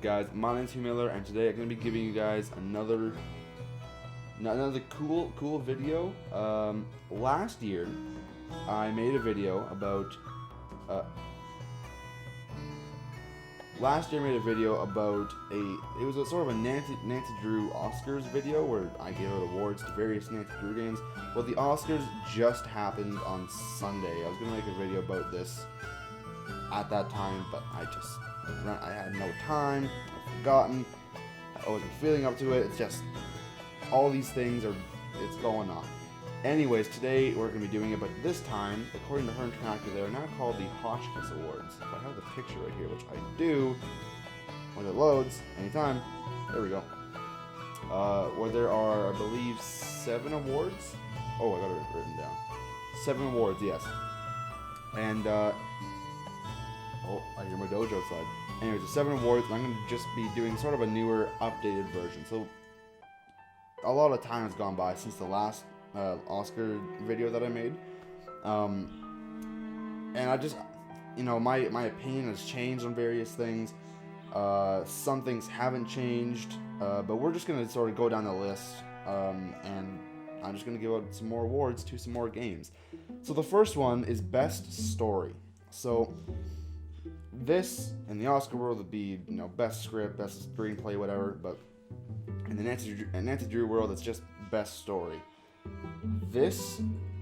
guys? My name's Hugh Miller, and today I'm going to be giving you guys another cool video. Last year, I made a video about it was a sort of a Nancy Drew Oscars video where I gave out awards to various Nancy Drew games. Well, the Oscars just happened on Sunday. I was going to make a video about this at that time, but I had no time, I'd forgotten, I wasn't feeling up to it. It's just, all these things it's going on. Anyways, today we're going to be doing it, but this time, according to her Interactive, they are now called the Hotchkiss Awards. If I have the picture right here, which I do, when it loads, anytime, there we go. Where there are, I believe, 7 awards. Oh, I got it written down. 7 awards, yes. And, oh, I hear my dojo outside. Anyways, the 7 awards, and I'm going to just be doing sort of a newer, updated version. So, a lot of time has gone by since the last Oscar video that I made. And I just, my opinion has changed on various things. Some things haven't changed, but we're just going to sort of go down the list, and I'm just going to give out some more awards to some more games. So the first one is Best Story. So this, in the Oscar world, would be, best script, best screenplay, whatever, but in the Nancy Drew world, it's just best story. This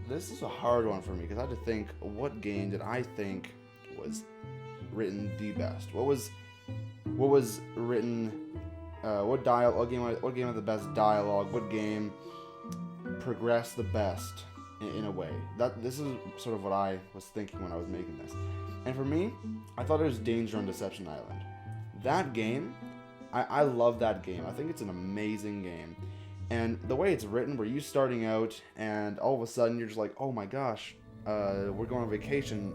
is a hard one for me, because I had to think, what game did I think was written the best? What was written, what game had the best dialogue? What game progressed the best in a way? This is sort of what I was thinking when I was making this. And for me, I thought it was Danger on Deception Island. That game, I love that game. I think it's an amazing game. And the way it's written, where you starting out and all of a sudden you're just like, oh my gosh, we're going on vacation,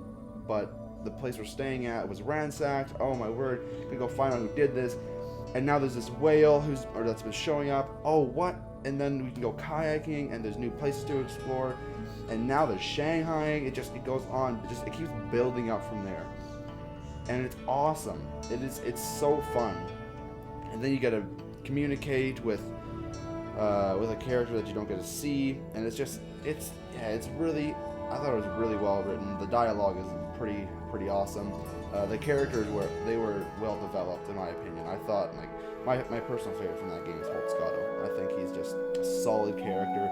but the place we're staying at was ransacked. Oh my word, gonna go find out who did this. And now there's this whale that's been showing up. Oh, what? And then we can go kayaking, and there's new places to explore. And now there's Shanghai. It goes on. It keeps building up from there. And it's awesome. It's so fun. And then you gotta communicate with a character that you don't get to see, and it's really, I thought it was really well written. The dialogue is pretty awesome. The characters were well developed, in my opinion. I thought, like, my personal favorite from that game is Hotchkiss. I think he's just a solid character.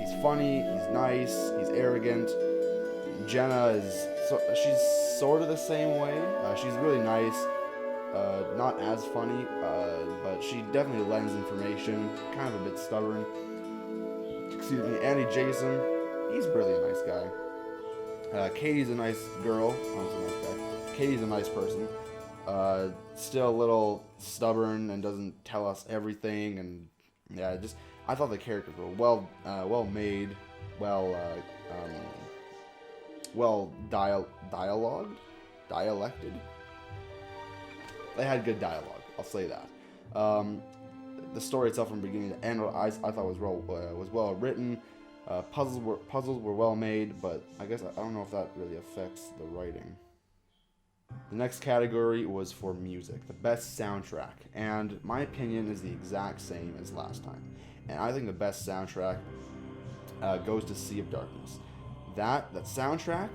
He's funny, he's nice, he's arrogant. Jenna she's sort of the same way. She's really nice. Not as funny, but she definitely lends information, kind of a bit stubborn. Excuse me. Andy Jason, he's really a nice guy. Katie's a nice girl. Oh, he's a nice guy. Katie's a nice person. Still a little stubborn and doesn't tell us everything, and yeah, I thought the characters were well made, dialected. They had good dialogue, I'll say that. The story itself from beginning to end, I thought was well written. Puzzles were well made, but I guess I don't know if that really affects the writing. The next category was for music, the best soundtrack, and my opinion is the exact same as last time. And I think the best soundtrack goes to Sea of Darkness. That soundtrack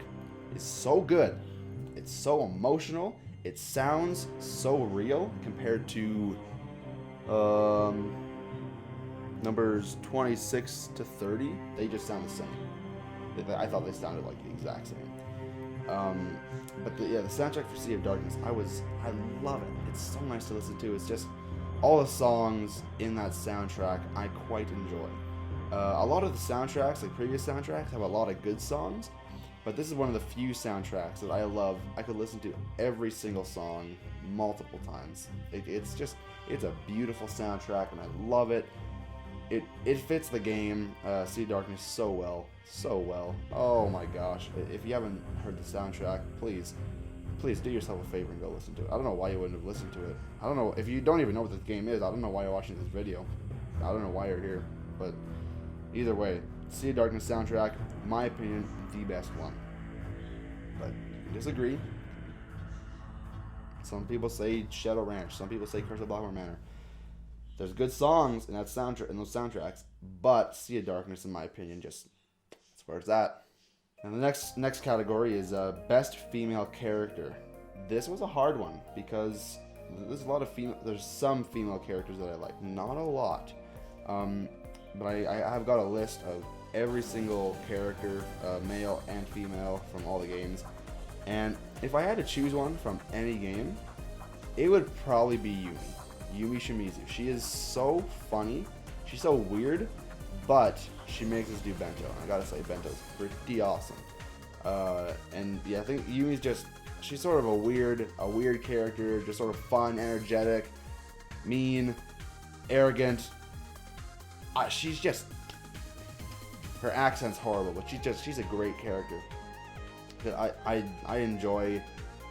is so good. It's so emotional. It sounds so real compared to numbers 26 to 30. They just sound the same. I thought they sounded like the exact same. But the soundtrack for Sea of Darkness, I love it. It's so nice to listen to. It's just all the songs in that soundtrack I quite enjoy. A lot of the soundtracks, like previous soundtracks, have a lot of good songs. But this is one of the few soundtracks that I love. I could listen to every single song multiple times. It's a beautiful soundtrack, and I love it. It fits the game, Sea of Darkness, so well. Oh my gosh! If you haven't heard the soundtrack, please do yourself a favor and go listen to it. I don't know why you wouldn't have listened to it. I don't know if you don't even know what this game is. I don't know why you're watching this video. I don't know why you're here, but either way, Sea of Darkness soundtrack, in my opinion, the best one. But you can disagree. Some people say Shadow Ranch. Some people say Curse of Blackmore Manor. There's good songs in those soundtracks, but Sea of Darkness, in my opinion, just that's where it's at. And the next category is best female character. This was a hard one because there's some female characters that I like, not a lot, but I have got a list of every single character, male and female, from all the games. And if I had to choose one from any game, it would probably be Yumi Shimizu. She is so funny. She's so weird, but she makes us do bento. And I gotta say, bento's pretty awesome. And yeah, I think Yumi's she's sort of a weird character, just sort of fun, energetic, mean, arrogant. Her accent's horrible, but she's a great character. I enjoy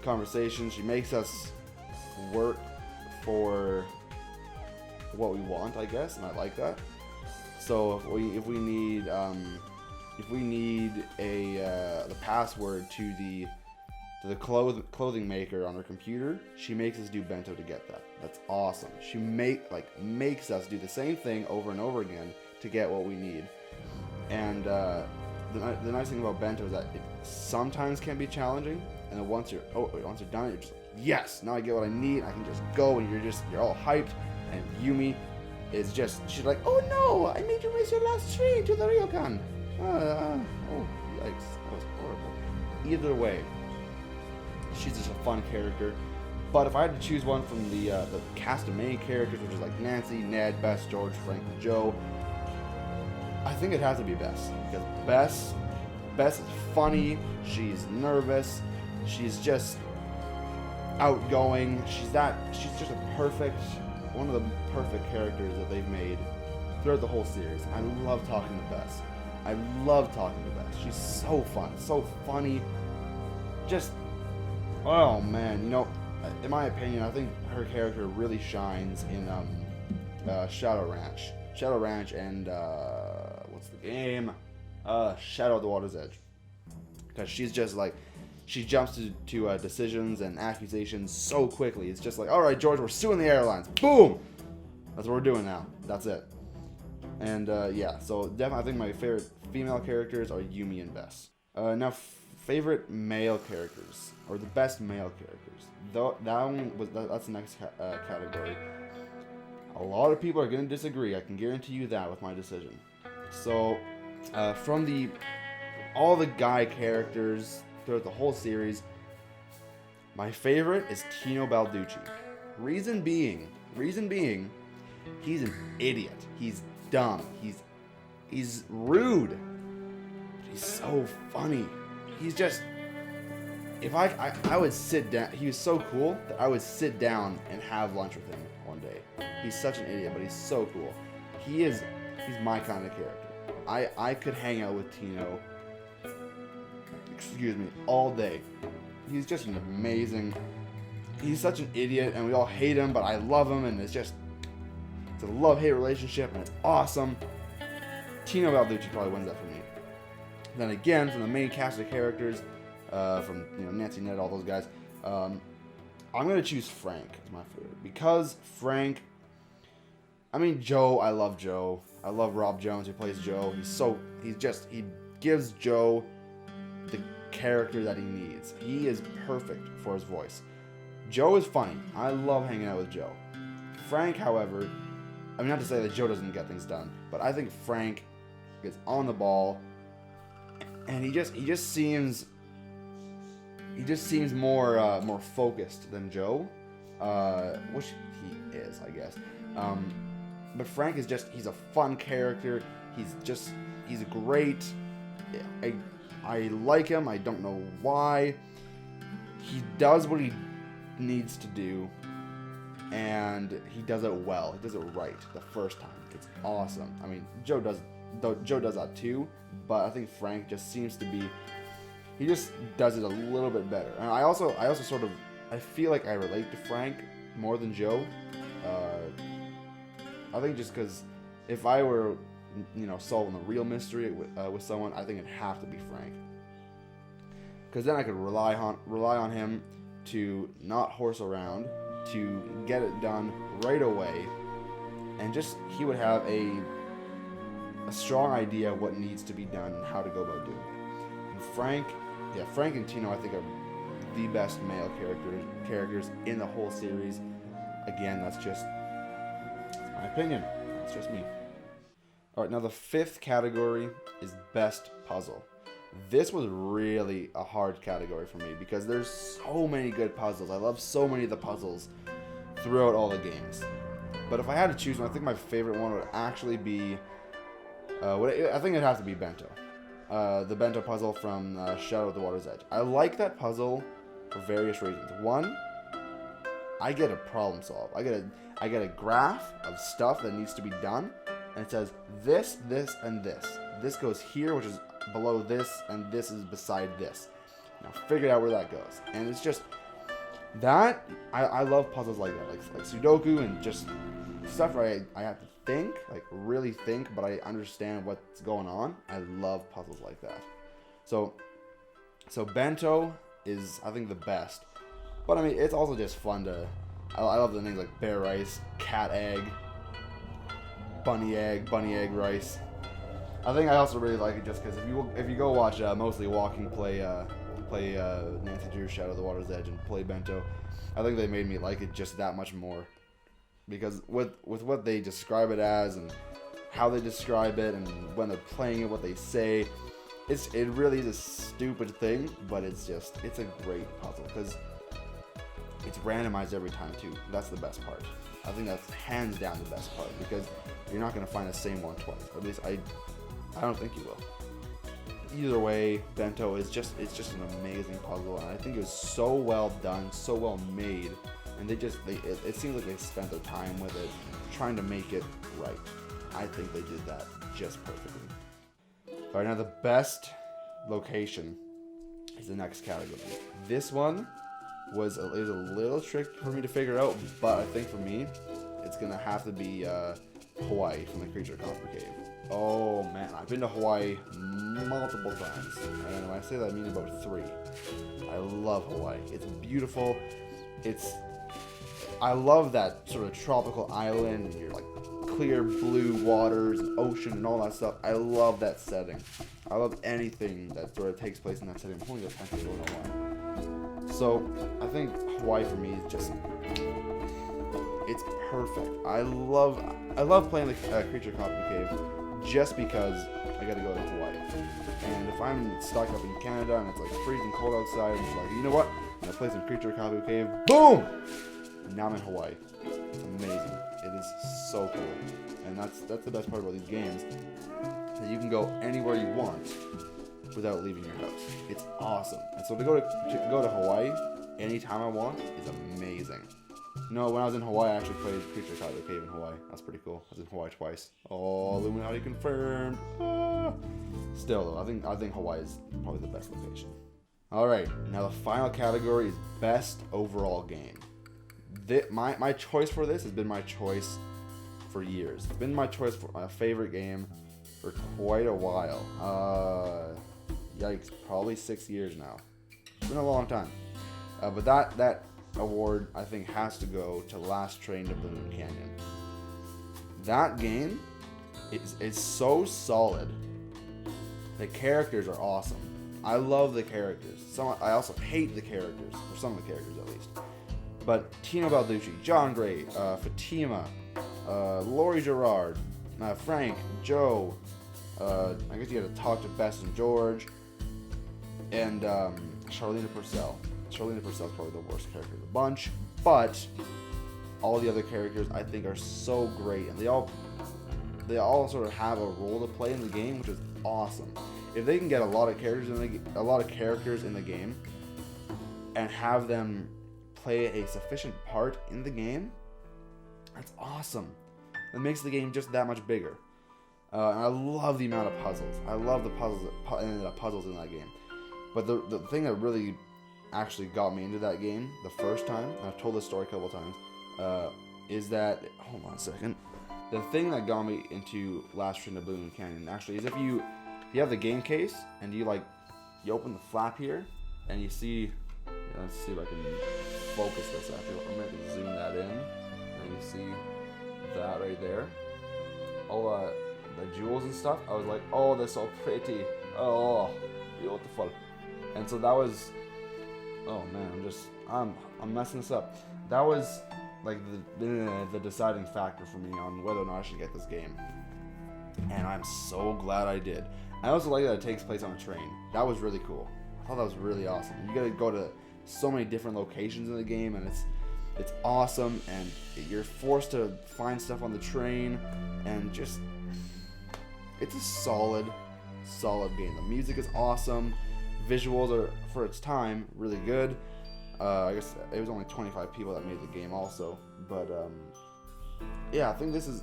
conversations. She makes us work for what we want, I guess, and I like that. So if we need the password to the clothing maker on her computer, she makes us do bento to get that. That's awesome. She makes us do the same thing over and over again to get what we need. And the nice thing about bento is that it sometimes can be challenging, and then once you're done, you're just like, yes, now I get what I need. I can just go, and you're all hyped. And Yumi is she's like, oh no, I made you miss your last train to the ryokan. Oh yikes, that was horrible. Either way, she's just a fun character. But if I had to choose one from the cast of main characters, which is like Nancy, Ned, Bess, George, Frank, and Joe, I think it has to be Bess. Because Bess is funny, she's nervous, she's just outgoing, she's just one of the perfect characters that they've made throughout the whole series. I love talking to Bess. She's so fun, so funny. Just, oh man, in my opinion, I think her character really shines in Shadow Ranch and what's the game? Shadow of the Water's Edge. Because she's just she jumps to decisions and accusations so quickly. It's just like, all right, George, we're suing the airlines. Boom! That's what we're doing now. That's it. And yeah, so definitely I think my favorite female characters are Yumi and Bess. Now, favorite male characters, or the best male characters. That's the next category. A lot of people are going to disagree. I can guarantee you that with my decision. So, from all the guy characters throughout the whole series, my favorite is Tino Balducci. Reason being, he's an idiot. He's dumb. He's rude. But he's so funny. He's just, if I would sit down, he was so cool that I would sit down and have lunch with him one day. He's such an idiot, but he's so cool. He's my kind of character. I could hang out with Tino, all day. He's just an amazing, he's such an idiot, and we all hate him, but I love him, and it's a love-hate relationship, and it's awesome. Tino Balducci probably wins that for me. Then again, from the main cast of characters, from Nancy, Ned, all those guys, I'm gonna choose Frank as my favorite, because Frank, Joe, I love Joe. I love Rob Jones, who plays Joe. He gives Joe the character that he needs. He is perfect for his voice. Joe is funny. I love hanging out with Joe. Frank, however, not to say that Joe doesn't get things done, but I think Frank is on the ball, and he just seems more focused than Joe, which he is, I guess. But Frank is he's a fun character. He's great. I like him. I don't know why. He does what he needs to do, and he does it well. He does it right the first time. It's awesome. Joe does that too, but I think Frank just seems to be. He just does it a little bit better. And I also I feel like I relate to Frank more than Joe. I think just because if I were, solving a real mystery with someone, I think it'd have to be Frank. Because then I could rely on him to not horse around, to get it done right away, and just he would have a strong idea of what needs to be done and how to go about doing it. And Frank and Tino, I think, are the best male characters in the whole series. Again, that's my opinion. That's just me. All right, now the 5th category is best puzzle. This was really a hard category for me because there's so many good puzzles. I love so many of the puzzles throughout all the games. But if I had to choose one, I think my favorite one would actually be, I think it'd have to be Bento. The Bento puzzle from Shadow of the Water's Edge. I like that puzzle for various reasons. One, I get a problem solve. I get a graph of stuff that needs to be done, and it says this, this, and this. This goes here, which is below this, and this is beside this. Now figure out where that goes. And it's just that I love puzzles like that, like Sudoku and just stuff where I have to think, like really think, but I understand what's going on. I love puzzles like that. So Bento is, I think, the best. But I mean, it's also just fun to. I love the names like bear rice, cat egg, bunny egg rice. I think I also really like it just because if you go watch Mostly Walking play Nancy Drew's Shadow of the Water's Edge and play Bento, I think they made me like it just that much more. Because with what they describe it as and how they describe it and when they're playing it, what they say, it really is a stupid thing, but it's a great puzzle because it's randomized every time too. That's the best part. I think that's hands down the best part because you're not gonna find the same one twice. Or at least I don't think you will. Either way, Bento is just an amazing puzzle, and I think it was so well done, so well made, and it seems like they spent their time with it, trying to make it right. I think they did that just perfectly. All right, now the best location is the next category. This one was a little tricky for me to figure out, but I think for me, it's gonna have to be Hawaii from the Creature Copper Cave. Oh man, I've been to Hawaii multiple times, and when I say that, I mean about 3. I love Hawaii. It's beautiful. I love that sort of tropical island, and you're like clear blue waters and ocean and all that stuff. I love that setting. I love anything that sort of takes place in that setting. I'm only actually going to Hawaii. So I think Hawaii for me is just, it's perfect. I love playing the Creature Copper Cave just because I got to go to Hawaii. And if I'm stuck up in Canada and it's like freezing cold outside, I'm just like, you know what? I'm gonna play some Creature Copper Cave. Boom! And now I'm in Hawaii. It's amazing. It is so cool. And that's the best part about these games, that you can go anywhere you want without leaving your house. It's awesome. And so to go to Hawaii anytime I want is amazing. No, when I was in Hawaii, I actually played Creature Copper Cave in Hawaii. That's pretty cool. I was in Hawaii twice. Oh, Illuminati confirmed. Ah. Still though, I think Hawaii is probably the best location. All right, now the final category is best overall game. My choice for this has been my choice for years. It's been my choice for my favorite game for quite a while. Yikes, probably 6 years now. It's been a long time. But that award, I think, has to go to Last Train to Balloon Canyon. That game is so solid. The characters are awesome. I love the characters. I also hate the characters, or some of the characters at least. But Tino Balducci, John Gray, Fatima, Laurie Gerard, Frank, Joe, I guess you had to talk to Bess and George, and Charlene Purcell. Charlene Purcell is probably the worst character of the bunch, but all the other characters I think are so great, and they all sort of have a role to play in the game, which is awesome. If they can get a lot of characters in the game, and have them play a sufficient part in the game, that's awesome. It makes the game just that much bigger. And I love the amount of puzzles. I love the puzzles in that game. But the thing that really actually got me into that game the first time, and I've told this story a couple times, is that, hold on a second. The thing that got me into Last Train to Balloon Canyon actually is if you have the game case and you open the flap here and you see, let's see if I can focus this actually. I'm going to zoom that in. And you see that right there. All the jewels and stuff. I was like, oh, they're so pretty. Oh, beautiful. And so that was, oh man, I'm messing this up. That was like the deciding factor for me on whether or not I should get this game. And I'm so glad I did. I also like that it takes place on a train. That was really cool. I thought that was really awesome. You gotta go to so many different locations in the game, and it's awesome, and you're forced to find stuff on the train, and just, it's a solid game. The music is awesome. Visuals are, for its time, really good. I guess it was only 25 people that made the game also, but yeah, I think this is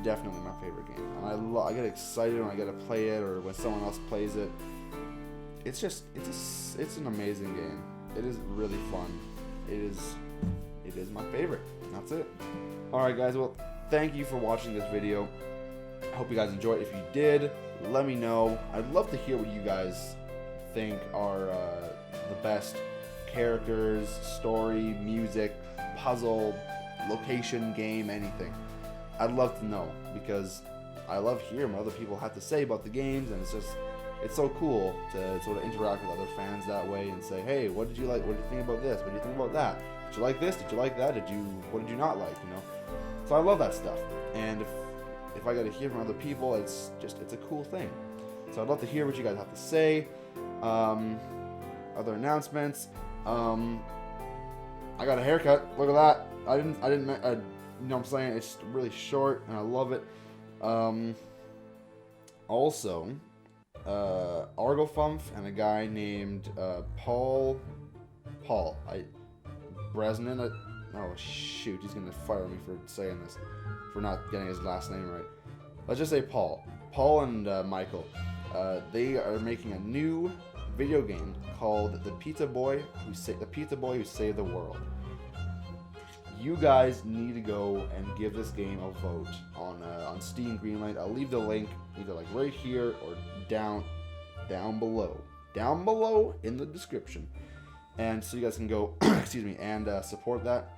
definitely my favorite game, and I get excited when I get to play it or when someone else plays it. It's an amazing game. It is really fun. It is my favorite. That's it. All right, guys. Well, thank you for watching this video. I hope you guys enjoyed. If you did, let me know. I'd love to hear what you guys think are the best characters, story, music, puzzle, location, game, anything. I'd love to know, because I love hearing what other people have to say about the games, and it's so cool to sort of interact with other fans that way and say, hey, what did you like? What did you think about this? What did you think about that? Did you like this? Did you like that? What did you not like? You know. So I love that stuff, and if I got to hear from other people, it's a cool thing. So I'd love to hear what you guys have to say. Other announcements. I got a haircut. Look at that. I didn't. You know what I'm saying? It's really short, and I love it. Also, Argofumf and a guy named Paul Bresnan. Oh shoot, he's gonna fire me for saying this, for not getting his last name right. Let's just say Paul and Michael. They are making a new video game called The Pizza Boy Who Saved the World. You guys need to go and give this game a vote on Steam Greenlight. I'll leave the link either like right here or down below in the description, and so you guys can go excuse me, and support that.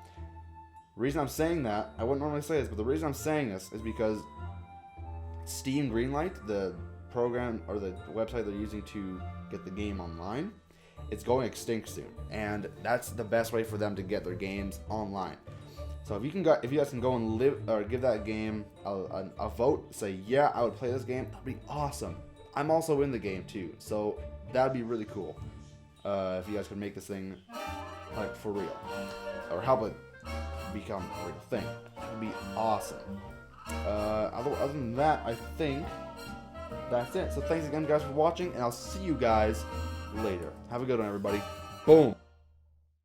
Reason I'm saying that, I wouldn't normally say this, but the reason I'm saying this is because Steam Greenlight, the program or the website they're using to get the game online, it's going extinct soon, and that's the best way for them to get their games online. So if you guys can go and give that game a vote, say yeah, I would play this game, that'd be awesome. I'm also in the game too, so that'd be really cool. If you guys could make this thing like for real, or help it become a real thing, that'd be awesome. Other than that, I think that's it. So thanks again, guys, for watching, and I'll see you guys later. Have a good one, everybody. Boom.